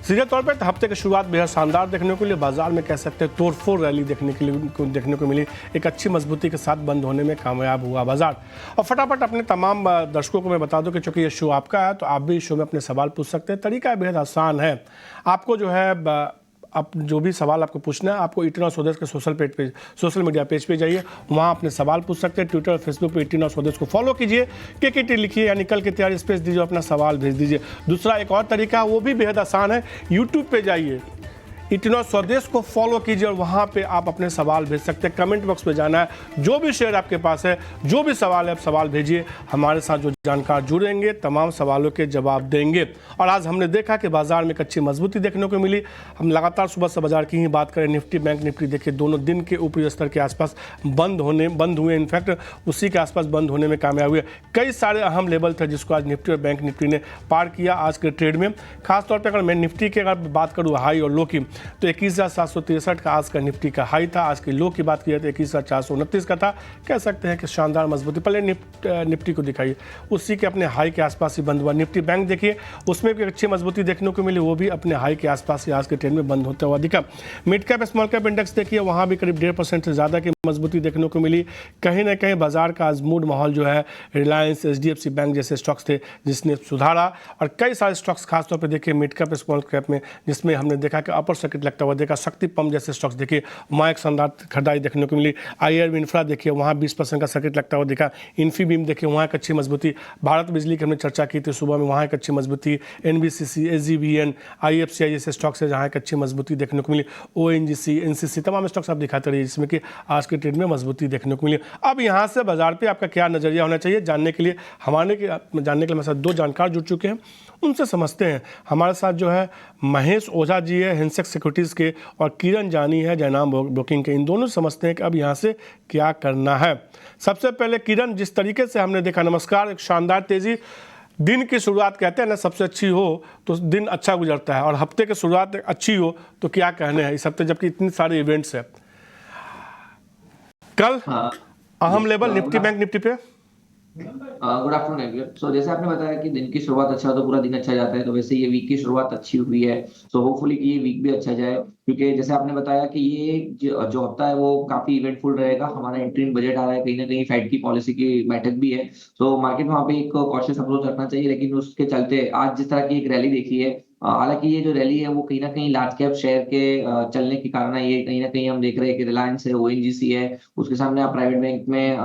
सीधे तौर पर हफ्ते की शुरुआत बेहद शानदार देखने को लिए बाजार में कह सकते हैं तोड़फोड़ रैली देखने को मिली। एक अच्छी मजबूती के साथ बंद होने में कामयाब हुआ बाजार। और फटाफट अपने तमाम दर्शकों को मैं बता दूं कि चूंकि ये शो आपका है तो आप भी इस शो में अपने सवाल पूछ सकते हैं। तरीका बेहद आसान है। आपको जो है आप जो भी सवाल आपको पूछना है, आपको 18 स्वदेश के सोशल मीडिया पेज पे जाइए, वहाँ अपने सवाल पूछ सकते हैं। ट्विटर और फेसबुक पे 18 स्वदेश को फॉलो कीजिए, केकेटी लिखिए या निकल के तैयारी स्पेस दीजिए, अपना सवाल भेज दीजिए। दूसरा एक और तरीका वो भी बेहद आसान है, यूट्यूब पे जाइए, 18 स्वदेश को फॉलो कीजिए और वहाँ पे आप अपने सवाल भेज सकते हैं। कमेंट बॉक्स में जाना है, जो भी शेयर आपके पास है, जो भी सवाल है आप सवाल भेजिए। हमारे साथ जो जानकार जुड़ेंगे तमाम सवालों के जवाब देंगे। और आज हमने देखा कि बाजार में एक अच्छी मजबूती देखने को मिली। हम लगातार सुबह से बाजार की ही बात करें, निफ्टी बैंक निफ्टी देखिए दोनों दिन के ऊपरी स्तर के आसपास बंद हुए। इनफैक्ट उसी के आसपास बंद होने में कामयाब हुए। कई सारे अहम लेवल थे जिसको आज निफ्टी और बैंक निफ्टी ने पार किया आज के ट्रेड में। खासतौर पर अगर मैं निफ्टी की अगर बात करूँ हाई और लो की, तो 21,763 का आज का निफ्टी का हाई था। आज के लो की बात की तो 21,429 का था। कह सकते हैं कि शानदार मजबूती। पहले निफ्टी को दिखाइए, उसी के अपने हाई के आसपास ही बंद हुआ। निफ्टी बैंक देखिए, उसमें भी अच्छी मजबूती देखने को मिली, वो भी अपने हाई के आसपास ही आज के ट्रेड में बंद होता हुआ दिखा। Mid cap small cap index देखिए, वहाँ भी करीब 1.5% से ज़्यादा की मजबूती देखने को मिली। कहीं ना कहीं बाजार का आज मूड माहौल जो है रिलायंस, HDFC बैंक जैसे स्टॉक्स थे जिसने सुधारा। और कई सारे स्टॉक्स खासतौर पर देखिए मिड कैप स्मॉल कैप में, जिसमें हमने देखा कि अपर सर्किट लगता हुआ देखा। शक्ति पंप जैसे स्टॉक्स देखिए, वहाँ एक शानदार खरीदारी देखने को मिली। IR इंफ्रा देखिए, वहाँ 20% का सर्किट लगता हुआ देखा। इन्फीबीम देखिए, वहाँ एक अच्छी मजबूती। भारत बिजली की हमने चर्चा की थी सुबह में, वहाँ एक अच्छी मजबूती। NBCC, SGVN, IFCI जैसे स्टॉक्स है जहाँ एक अच्छी मजबूती देखने को मिली। ONGC, NCC तमाम स्टॉक्स आप दिखाते रहिए जिसमें कि आज के ट्रेड में मजबूती देखने को मिली। अब यहाँ से बाजार पे आपका क्या नजरिया होना चाहिए जानने के लिए मेरे साथ दो जानकार जुड़ चुके हैं, उनसे समझते हैं। हमारे साथ जो है महेश ओझा जी है हिंसेक्स सिक्योरिटीज़ के, और किरण जानी है जयनाम ब्रोकिंग के। इन दोनों समझते हैं कि अब यहाँ से क्या करना है। सबसे पहले किरण, जिस तरीके से हमने देखा, नमस्कार, एक शानदार तेजी। दिन की शुरुआत कहते हैं ना, सबसे अच्छी हो तो दिन अच्छा गुजरता है, और हफ्ते की शुरुआत अच्छी हो तो क्या कहने हैं इस हफ्ते, जबकि इतनी सारे इवेंट्स है। कल अहम लेवल निफ्टी बैंक निफ्टी पे। Good afternoon everyone. सो जैसे आपने बताया कि दिन की शुरुआत अच्छा हो तो पूरा दिन अच्छा जाता है, तो वैसे ये वीक की शुरुआत अच्छी हुई है। सो होपफुली कि ये वीक भी अच्छा जाए, क्योंकि जैसे आपने बताया कि ये जो हफ्ता है वो काफी इवेंटफुल रहेगा। हमारा इंटरिम बजट आ रहा है, कहीं ना कहीं फेड की पॉलिसी की बैठक भी है। सो मार्केट में वहाँ पे एक कॉशियस अप्रोच रखना चाहिए, लेकिन उसके चलते आज जिस तरह की एक रैली देखी है, हालांकि ये जो रैली है वो कहीं ना कहीं लार्ज कैप शेयर के चलने के कारण है। ये कहीं ना कहीं हम देख रहे हैं कि रिलायंस है, ONGC है, उसके सामने आप प्राइवेट बैंक में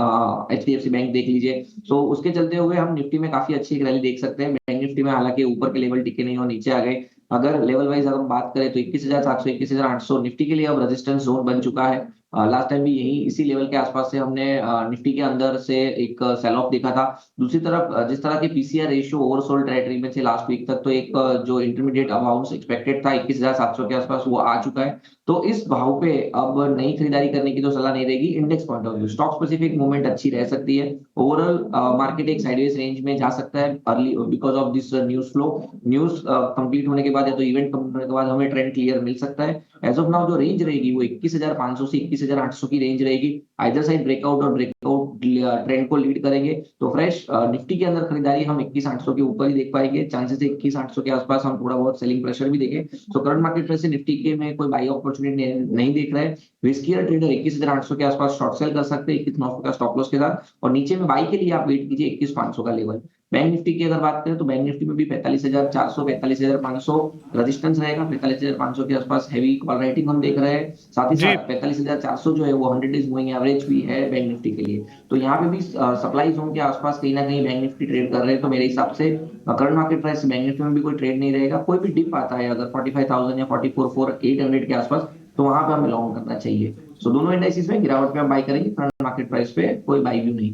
HDFC बैंक देख लीजिए। सो उसके चलते हुए हम निफ्टी में काफी अच्छी एक रैली देख सकते हैं। बैंक निफ्टी में हालांकि ऊपर के लेवल टिके नहीं और नीचे आ गए। अगर लेवल वाइज अगर हम बात करें तो 21,700 21,800 निफ्टी के लिए अब रेजिस्टेंस जोन बन चुका है। लास्ट टाइम भी यही इसी लेवल के आसपास से हमने निफ्टी के अंदर से एक सेल ऑफ देखा था। दूसरी तरफ जिस तरह के PCR रेशियो ओवरसोल्ड टेरिटरी में थे लास्ट वीक तक, तो एक जो इंटरमीडिएट अमाउंट एक्सपेक्टेड था 21,700 के आसपास, वो आ चुका है। तो इस भाव पे अब नई खरीदारी करने की तो सलाह नहीं रहेगी। Index point of view stock specific movement अच्छी रह सकती है। ओवरऑल मार्केट एक साइडवेज रेंज में जा सकता है early because of this news flow. News complete होने के बाद या तो इवेंट कंप्लीट होने के बाद हमें ट्रेंड क्लियर मिल सकता है। एज ऑफ नाउ जो रेंज रहेगी वो 21,500 से 21,800 की रेंज रहेगी। आइदर साइड ब्रेकआउट और ब्रेकआउट ट्रेंड को लीड करेंगे तो फ्रेश निफ्टी के अंदर खरीदारी हम 21,800 के ऊपर ही देख पाएंगे। चांसेस है 21,800 के आसपास हम थोड़ा बहुत सेलिंग प्रेशर भी देखें। सो करंट मार्केट प्राइस से निफ्टी के में कोई बाई अपॉर्चुनिटी नहीं देख रहा है। रिस्कियर ट्रेडर 21,800 के आसपास शॉर्ट सेल कर सकते हैं 21,900 का स्टॉप लॉस के साथ, और नीचे में बाई के लिए आप वेट कीजिए 21,500 का लेवल। बैंक निफ्टी की अगर बात करें तो बैंक निफ्टी में भी 45,400 45,500 रेजिस्टेंस रहेगा। 45,500 के आसपास हैवी कॉल राइटिंग हम देख रहे हैं। साथ ही साथ 45,400 जो है वो 100 डेज मूविंग एवरेज भी है बैंक निफ्टी के लिए। तो यहाँ पे भी सप्लाई जोन के आसपास कहीं ना कहीं बैंक निफ्टी ट्रेड कर रहे हैं। तो मेरे हिसाब से current market price bank Nifty में भी कोई ट्रेड नहीं रहेगा। कोई भी डिप आता है अगर 45,000 या 44,800 के आसपास, तो वहां पे हमें लॉन्ग करना चाहिए। सो दोनों इंडाइसिस में गिरावट पे हम बाई करेंगे, करंट मार्केट प्राइस पे कोई बाई व्यू नहीं।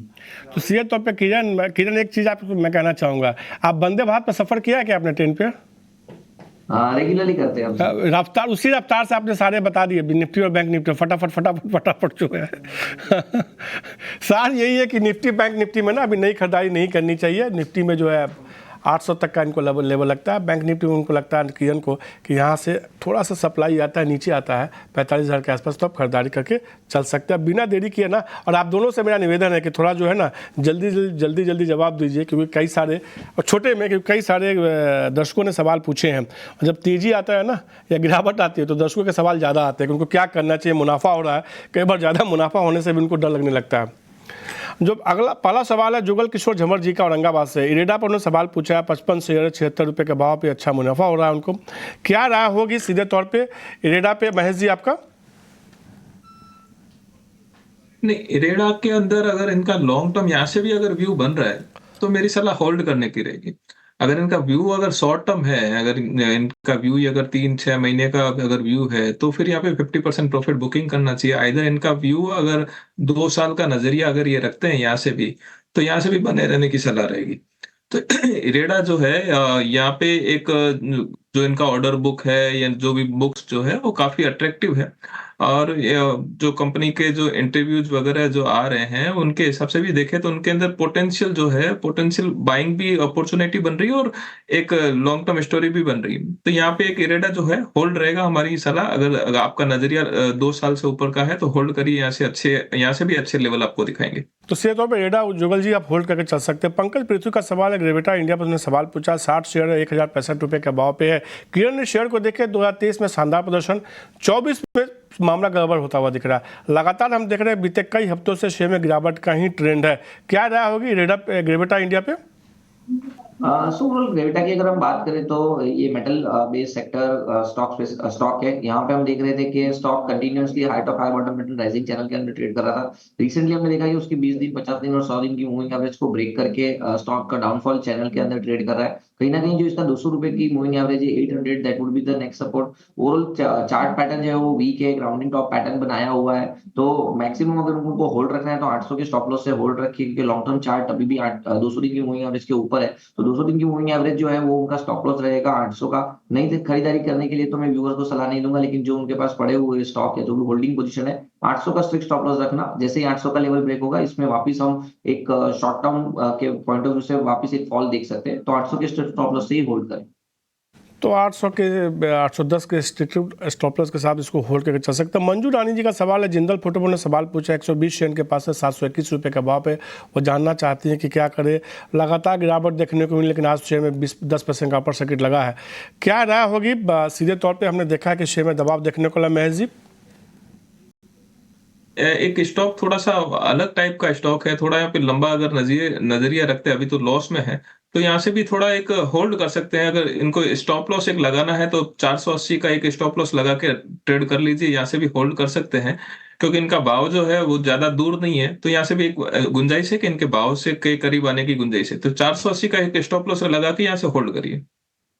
तो सीधे तौर पे किरण एक चीज़ आपको मैं कहना चाहूँगा, आप वंदे भारत पर सफ़र किया है क्या आपने ट्रेन पे? रेगुलरली करते हैं हम। रफ्तार उसी रफ्तार से आपने सारे बता दिए, निफ्टी और बैंक निफ्टी फटाफट जो है सार यही है कि निफ्टी बैंक निफ्टी में ना अभी नई खरीदारी नहीं करनी चाहिए। निफ्टी में जो है 800 तक का इनको लेवल लगता है। बैंक निफ्टी में उनको लगता है किरण को कि यहाँ से थोड़ा सा सप्लाई आता है, नीचे आता है 45,000 के आसपास, तो आप खरीदारी करके चल सकते हैं बिना देरी किए ना। और आप दोनों से मेरा निवेदन है कि थोड़ा जो है ना जल्दी जवाब दीजिए, क्योंकि कई सारे और छोटे में क्योंकि कई सारे दर्शकों ने सवाल पूछे हैं। जब तेज़ी आता है ना या गिरावट आती है तो दर्शकों के सवाल ज़्यादा आते हैं कि उनको क्या करना चाहिए, मुनाफा हो रहा है, कई बार ज़्यादा मुनाफा होने से भी उनको डर लगने लगता है। जो अगला पहला सवाल है जुगल किशोर झमर जी का औरंगाबाद से। इरेडा पर उन्होंने सवाल पूछा है, 55 शेयर 76 रुपये के भाव पे अच्छा मुनाफा हो रहा है उनको, क्या राय होगी सीधे तौर पे इरेडा पे महेश जी आपका? नहीं, इरेडा के अंदर अगर इनका लॉन्ग टर्म यहाँ से भी अगर व्यू बन रहा है तो मेरी सलाह होल्ड करने की रहेगी। अगर इनका व्यू अगर शॉर्ट टर्म है, अगर इनका व्यू अगर 3-6 महीने का अगर व्यू है तो फिर यहाँ पे 50% प्रॉफिट बुकिंग करना चाहिए। आइदर इनका व्यू अगर 2 साल का नजरिया अगर ये रखते हैं यहाँ से भी, तो यहाँ से भी बने रहने की सलाह रहेगी। तो इरेडा जो है यहाँ पे एक जो इनका ऑर्डर बुक है या जो भी बुक्स जो है वो काफी अट्रैक्टिव है। और जो कंपनी के जो इंटरव्यूज वगैरह जो आ रहे हैं उनके हिसाब से भी देखें तो उनके अंदर पोटेंशियल जो है, पोटेंशियल बाइंग भी अपॉर्चुनिटी बन रही है और एक लॉन्ग टर्म स्टोरी भी बन रही है। तो यहाँ पे एक इरेडा जो है होल्ड रहेगा हमारी सलाह। अगर आपका नजरिया 2 साल से ऊपर का है तो होल्ड करिए, यहाँ से भी अच्छे लेवल आपको दिखाएंगे। तो सीधे तौर पर इरेडा जुगल जी आप होल्ड करके चल सकते हैं। पंकज पृथ्वी का सवाल है, ग्रेविटा इंडिया पर उन्होंने सवाल पूछा, 60 शेयर 1065 रुपये के भाव पे है। किरण ने शेयर को देखे 2023 में शानदार प्रदर्शन, 24 में मामला गड़बड़ होता हुआ दिख रहा है। लगातार हम देख रहे हैं बीते कई हफ्तों से शेयर में गिरावट का ही ट्रेंड है, क्या राय होगी ग्रेविटा इंडिया पे? सो ग्रेविटा की अगर हम बात करें तो ये मेटल बेस्ड सेक्टर स्टॉक है। यहाँ पे हम देख रहे थे कि stock continuously height of high bottom metal rising channel के अंदर ट्रेड कर रहा था। रिसेंटली हमने देखा कि उसकी 20 दिन 50 दिन और 100 दिन की मूविंग एवरेज को ब्रेक करके स्टॉक का डाउनफॉल चैनल के अंदर ट्रेड कर रहा है। कहीं ना कहीं जो इसका 200 रुपए की मूविंग एवरेज है 800, that would be the next support. Overall chart pattern जो है वो वीक है, ग्राउंडिंग टॉप पैटर्न बनाया हुआ है। तो मैक्सिमम अगर उनको होल्ड रखना है तो 800 के स्टॉप लॉस से होल्ड रखिए, क्योंकि लॉन्ग टर्म चार्ट अभी भी 200 दिन की मूविंग एवरेज के ऊपर है। तो 200 दिन की मूविंग एवरेज जो है वो उनका स्टॉप लॉस रहेगा 800 का। नहीं तो खरीदारी करने के लिए तो मैं व्यूअर्स को सलाह नहीं दूंगा, लेकिन जो उनके पास पड़े हुए स्टॉक है, जो भी होल्डिंग पोजीशन है, 800 का स्ट्रिक्ट स्टॉप लॉस रखना। जैसे ही 800 का लेवल ब्रेक होगा, इसमें वापस हम एक शॉर्ट टर्म के पॉइंट ऑफ व्यू से वापस एक फॉल देख सकते हैं। तो 800 के स्ट्रिक्ट स्टॉप लॉस से ही होल्ड करें। तो 810 के स्टॉप लॉस के साथ इसको होल्ड करके चल सकते हैं। मंजू रानी जी का सवाल है, जिंदल फोटो ने सवाल पूछा, 120 शेयर के पास है, 721 रुपये का भाव है। वो जानना चाहती हैं कि क्या करे, लगातार गिरावट देखने को मिली लेकिन आज शेयर में 10% का अपर सर्किट लगा है, क्या राय होगी? सीधे तौर पर हमने देखा है कि शेयर में दबाव देखने को मिला। महेश जी, एक स्टॉक थोड़ा सा अलग टाइप का स्टॉक है, थोड़ा यहाँ पे लंबा अगर नजरिया रखते हैं, अभी तो लॉस में है, तो यहाँ से भी थोड़ा एक होल्ड कर सकते हैं। अगर इनको स्टॉप लॉस एक लगाना है तो 480 का एक स्टॉप लॉस लगा के ट्रेड कर लीजिए, यहाँ से भी होल्ड कर सकते हैं, क्योंकि इनका भाव जो है वो ज्यादा दूर नहीं है। तो यहाँ से भी एक गुंजाइश है कि इनके भाव से के करीब आने की गुंजाइश है। तो 480 का एक स्टॉप लॉस लगा के यहाँ से होल्ड करिए।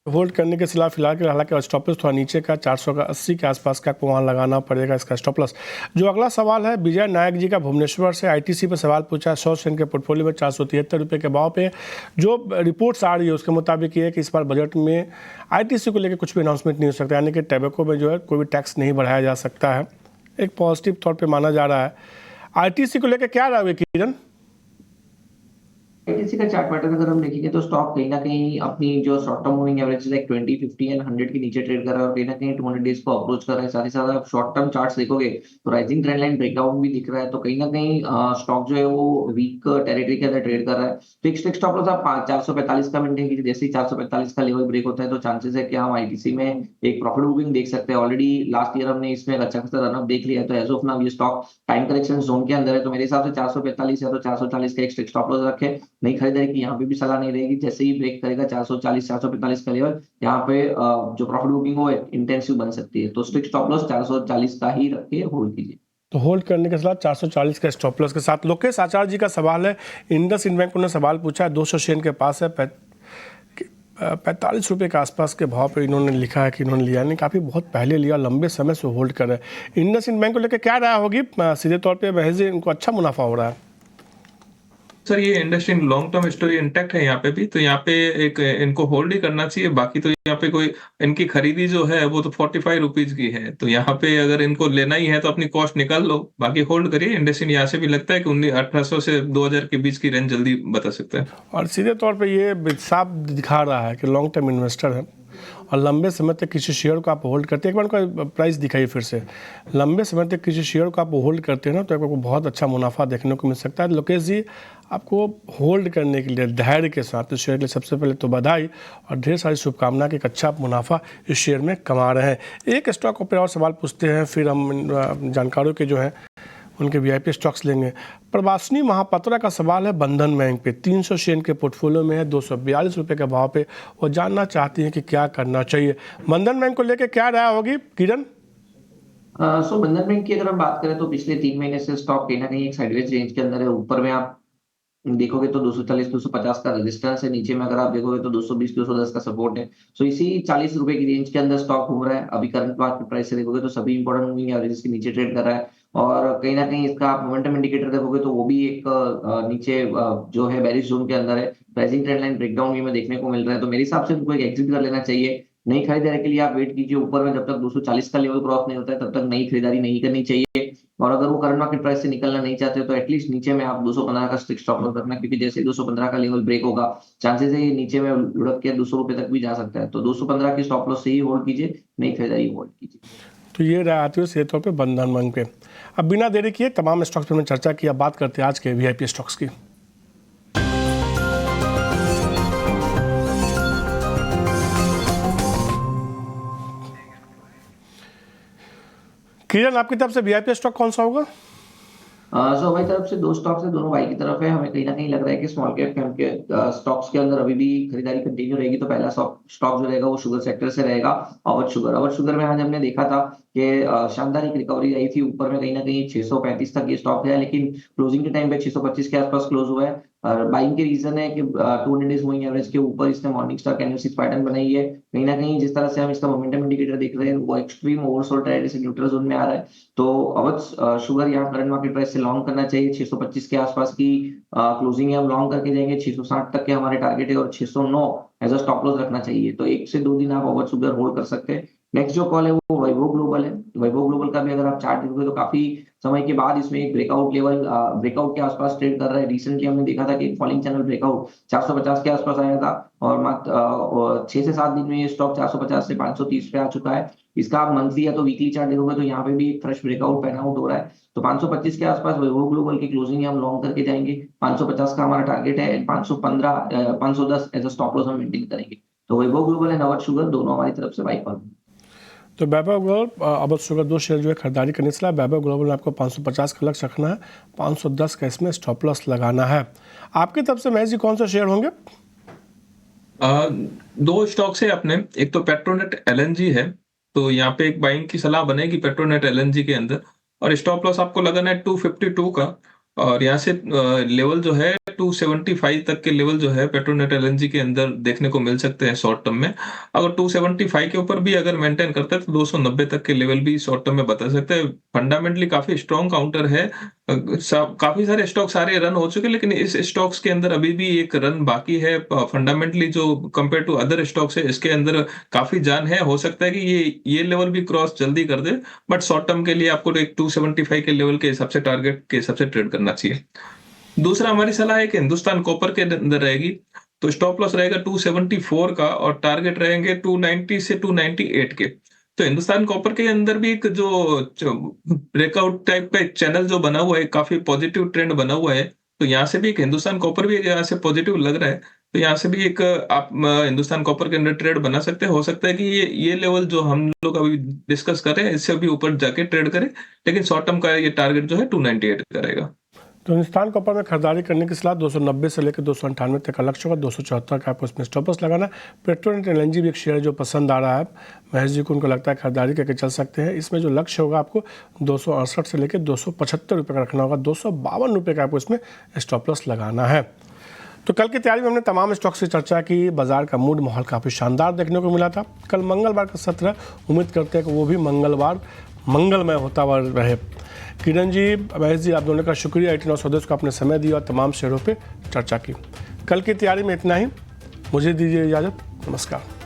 होल्ड करने के खिलाफ फिलहाल के, हालांकि स्टॉप लॉस थोड़ा नीचे का 480 के आसपास का वहाँ लगाना पड़ेगा इसका स्टॉप लॉस। जो अगला सवाल है, विजय नायक जी का भुवनेश्वर से, आईटीसी पर सवाल पूछा है, 100 शेयर के पोर्टफोलियो में 473 रुपये के भाव पे। जो रिपोर्ट्स आ रही है उसके मुताबिक ये है कि इस बार बजट में आईटीसी को लेकर कुछ भी अनाउंसमेंट नहीं हो सकता, यानी कि टैबेको में जो है कोई भी टैक्स नहीं बढ़ाया जा सकता है, एक पॉजिटिव तौर पर माना जा रहा है। आईटीसी को लेकर क्या रहा है किरण? आईटीसी का चार्ट पैटर्न अगर हम देखेंगे तो स्टॉक कहीं ना कहीं अपनी जो short term moving average like 20, 50 and 100 के नीचे ट्रेड कर रहा है और कहीं ना कहीं 200 डेज को अप्रोच कर रहा है। साथ ही साथ आप शॉर्ट टर्म चार्ट्स देखोगे तो राइजिंग ट्रेंड लाइन ब्रेकडाउन भी दिख रहा है। तो कहीं ना कहीं स्टॉक जो है वो वीक टेरिटरी के अंदर ट्रेड कर रहा है। तो एक स्टॉप लॉस आप 445 का मेंटेन कीजिए। जैसे ही 445 का लेवल ब्रेक होता है तो चांसेस है कि हम आईटीसी में एक प्रॉफिट बुकिंग देख सकते हैं। ऑलरेडी लास्ट ईयर हमने इसमें अच्छा खासा रनअप देख लिया है। तो एज ऑफ नाउ ये स्टॉक टाइम करेक्शन जोन के अंदर है। तो मेरे हिसाब से 445 या तो 440 का एक स्टॉप लॉस रखे, नहीं खरीदारी की यहाँ पे भी सलाह नहीं रहेगी। जैसे ही ब्रेक करेगा 440 445 का लेवल, यहाँ पे जो प्रॉफिट बुकिंग हो इंटेंसिव बन सकती है। तो स्ट्रिक्ट स्टॉप लॉस 440 का ही रख के होल्ड कीजिए। तो होल्ड करने के साथ 440 का स्टॉप लॉस के साथ। लोकेश आचार्य जी का सवाल है, इंडसइंड बैंक ने सवाल पूछा है, 200 शेयर के पास है, 45 रुपये के आसपास के भाव पर इन्होंने लिखा है कि इन्होंने लिया नहीं, काफ़ी बहुत पहले लिया, लंबे समय से होल्ड कर रहे हैं। इंडसइंड बैंक को लेकर क्या राय होगी? सीधे तौर पर महेश जी, इनको अच्छा मुनाफा हो रहा है। सर ये industry long term story intact है यहाँ पे भी, तो यहाँ पे एक इनको होल्ड ही करना चाहिए। बाकी तो यहाँ पे कोई इनकी खरीदी जो है वो तो 45 रुपीज की है, तो यहाँ पे अगर इनको लेना ही है तो अपनी कॉस्ट निकाल लो, बाकी होल्ड करिए। इंडस्ट्री यहाँ से भी लगता है कि 1800 से 2000 के बीच की रेंज जल्दी बता सकते हैं। और सीधे तौर पे ये साफ दिखा रहा है कि लॉन्ग टर्म इन्वेस्टर है और लंबे समय तक किसी शेयर को आप होल्ड करते हैं। एक बार उनका प्राइस दिखाइए फिर से। लंबे समय तक किसी शेयर को आप होल्ड करते हैं ना, तो आपको बहुत अच्छा मुनाफा देखने को मिल सकता है। लोकेश जी, आपको होल्ड करने के लिए धैर्य के साथ इस शेयर के लिए सबसे पहले तो बधाई और ढेर सारी शुभकामना कि एक अच्छा मुनाफा इस शेयर में कमा रहे हैं। एक स्टॉक पर और सवाल पूछते हैं, फिर हम जानकारों के जो हैं उनके वीआईपी स्टॉक्स लेंगे। प्रवासनी महापात्रा का सवाल है बंधन बैंक पे। 300 शेयर के पोर्टफोलियो में है, 242 रुपये के भाव पे। वो जानना चाहती हैं कि क्या करना चाहिए। बंधन बैंक को लेकर क्या राय होगी किरण? सो बंधन बैंक की अगर हम बात करें तो पिछले 3 महीने से स्टॉक कहीं ना कहीं एक साइडवेज रेंज के अंदर है। ऊपर में आप देखोगे तो 240-250 का रेजिस्टेंस है, नीचे में अगर आप देखोगे तो 220-210 का सपोर्ट है। सो इसी 40 रुपए की रेंज के अंदर स्टॉक घूम रहा है। अभी करंट मार्केट प्राइस से देखोगे तो सभी इंपॉर्टेंट मूविंग एवरेजेस के नीचे ट्रेड कर रहा है और कहीं ना कहीं इसका आप मोमेंटम इंडिकेटर देखोगे तो वो भी एक नीचे जो है बेरिश जोन के अंदर है। प्राइसिंग ट्रेंड लाइन ब्रेकडाउन भी में देखने को मिल रहा है, तो मेरे हिसाब से उनको एक एग्जिट कर लेना चाहिए। नई खरीदारी के लिए आप वेट कीजिए। ऊपर में जब तक 240 का लेवल क्रॉस नहीं होता है तब तक नई खरीदारी नहीं करनी चाहिए। और अगर वो करंट मार्केट प्राइस से निकलना नहीं चाहते तो एटलीस्ट नीचे में आप 215 का स्ट्रिक्ट स्टॉप लॉस रखना, क्योंकि जैसे 215 का लेवल ब्रेक होगा चांसेस है ये नीचे में लुढ़क के 200 रुपए तक भी जा सकता है। तो 215 की स्टॉप लॉस से ही होल्ड कीजिए, नई खरीदारी होल्ड कीजिए। तो ये राय आती है सीधे तौर पर बंधन बैंक पे। अब बिना देरी किए तमाम स्टॉक्स पर हमने चर्चा की, अब बात करते हैं आज के वीआईपी स्टॉक्स की। किरण, आपकी तरफ से वीआईपी स्टॉक कौन सा होगा? सो हमारी तरफ से 2 स्टॉक्स है, दोनों बाई की तरफ है। हमें कहीं ना कहीं लग रहा है कि स्मॉल कैप के स्टॉक्स के अंदर अभी भी खरीदारी कंटिन्यू रहेगी। तो पहला स्टॉक जो रहेगा वो शुगर सेक्टर से रहेगा, अवध शुगर। अवध शुगर में आज हमने देखा था कि शानदार एक रिकवरी आई थी। ऊपर में कहीं ना कहीं 635 तक ये स्टॉक है, लेकिन क्लोजिंग के टाइम पे 625 के आसपास क्लोज हुआ है। और बाइंग के रीजन है कि 200 डेज मूविंग एवरेज के ऊपर इसने मॉर्निंग स्टार कैंडलस्टिक पैटर्न बनाई है। कहीं ना कहीं जिस तरह से हम इसका मोमेंटम इंडिकेटर देख रहे हैं वो एक्सट्रीम ओवरसोल्ड ट्रेंड से न्यूट्रल जोन में आ रहा है। तो अवध शुगर यहाँ करंट मार्केट प्राइस से लॉन्ग करना चाहिए। 625 के आसपास की क्लोजिंग है, हम लॉन्ग करके जाएंगे। 660 तक के हमारे टारगेट है और 609 एज अ स्टॉप लॉस रखना चाहिए। तो 1 से 2 दिन आप अवध शुगर होल्ड कर सकते हैं। नेक्स्ट जो कॉल है वो वैभव ग्लोबल है। वैभव ग्लोबल का भी अगर आप चार्ट देखोगे तो काफी समय के बाद इसमें एक ब्रेकआउट के आसपास ट्रेड कर रहा है। रिसेंटली हमने देखा था कि एक फॉलिंग चैनल ब्रेकआउट 450 के आसपास आया था और मात्र 6 से 7 दिन में ये स्टॉक 450 से 530 पे आ चुका है। इसका आप मंथली या तो वीकली चार्ट देखोगे तो यहाँ पे भी एक फ्रेश ब्रेकआउट पैन आउट हो रहा है। तो 525 के आसपास वैभव ग्लोबल की क्लोजिंग हम लॉन्ग करके जाएंगे। 550 का हमारा टारगेट है, 510 एज अ स्टॉप लॉस हम मेंटेन करेंगे। तो वैभव ग्लोबल एंड अवध शुगर दोनों हमारी तरफ से बाई कॉल। तो वैभव ग्लोबल अवध शुगर 2 शेयर जो है खरीदारी करने से वैभव ग्लोबल में आपको 550 का लक्ष्य रखना है, 510 का इसमें स्टॉप लॉस लगाना है। आपकी तरफ से महेश जी कौन सा शेयर होंगे? 2 स्टॉक्स है अपने, एक तो पेट्रोनेट एलएनजी है, तो यहाँ पे एक बाइंग की सलाह बनेगी पेट्रोनेट एलएनजी के अंदर, और स्टॉप लॉस आपको लगाना है 252 का। और यहाँ से लेवल जो है 275 तक के लेवल जो है पेट्रोनेट एलएनजी के अंदर देखने को मिल सकते हैं शॉर्ट टर्म में। अगर 275 के ऊपर भी अगर मेंटेन करते हैं तो 290 तक के लेवल भी शॉर्ट टर्म में बता सकते हैं। फंडामेंटली काफी स्ट्रॉन्ग काउंटर है। काफी सारे स्टॉक्स सारे रन हो चुके हैं, लेकिन इस स्टॉक्स के अंदर अभी भी एक रन बाकी है। फंडामेंटली जो कंपेयर टू अदर स्टॉक्स है इसके अंदर काफी जान है। हो सकता है कि ये लेवल भी क्रॉस जल्दी कर दे, बट शॉर्ट टर्म के लिए आपको एक 275 के लेवल के हिसाब से टारगेट के हिसाब से ट्रेड करना चाहिए। दूसरा हमारी सलाह है कि हिंदुस्तान कॉपर के अंदर रहेगी, तो स्टॉप लॉस रहेगा 274 का और टारगेट रहेंगे 290 से 298 के। तो हिंदुस्तान कॉपर के अंदर भी एक जो ब्रेकआउट टाइप का एक चैनल जो बना हुआ है, काफी पॉजिटिव ट्रेंड बना हुआ है। तो यहाँ से भी एक हिंदुस्तान कॉपर भी यहाँ से पॉजिटिव लग रहा है। तो यहाँ से भी एक आप हिंदुस्तान कॉपर के अंदर ट्रेड बना सकते हैं। हो सकता है कि ये लेवल जो हम लोग अभी डिस्कस कर रहे हैं इससे भी ऊपर जाके ट्रेड करें, लेकिन शॉर्ट टर्म का ये टारगेट जो है 298 का रहेगा। तो हिंदुस्तान कॉपर में खरीदारी करने की सलाह 290 से लेकर 298 तक का लक्ष्य होगा। 274 का आपको इसमें स्टॉप लॉस लगाना। पेट्रोनेट एलएनजी भी एक शेयर जो पसंद आ रहा है महेश जी को, उनको लगता है खरीदारी करके चल सकते हैं। इसमें जो लक्ष्य होगा आपको 268 से लेकर 275 रुपये का रखना होगा। 252 रुपये का आपको इसमें स्टॉप लॉस लगाना है। तो कल की तैयारी में हमने तमाम स्टॉक से चर्चा की। बाजार का मूड माहौल काफ़ी शानदार देखने को मिला था। कल मंगलवार का सत्र, उम्मीद करते हैं कि वो भी मंगलवार मंगलमय होता हुआ रहे। किरण जी, महेश जी, आप दोनों का शुक्रिया 18 सदस्य को अपने समय दिया और तमाम शेयरों पे चर्चा की। कल की तैयारी में इतना ही, मुझे दीजिए इजाज़त, नमस्कार।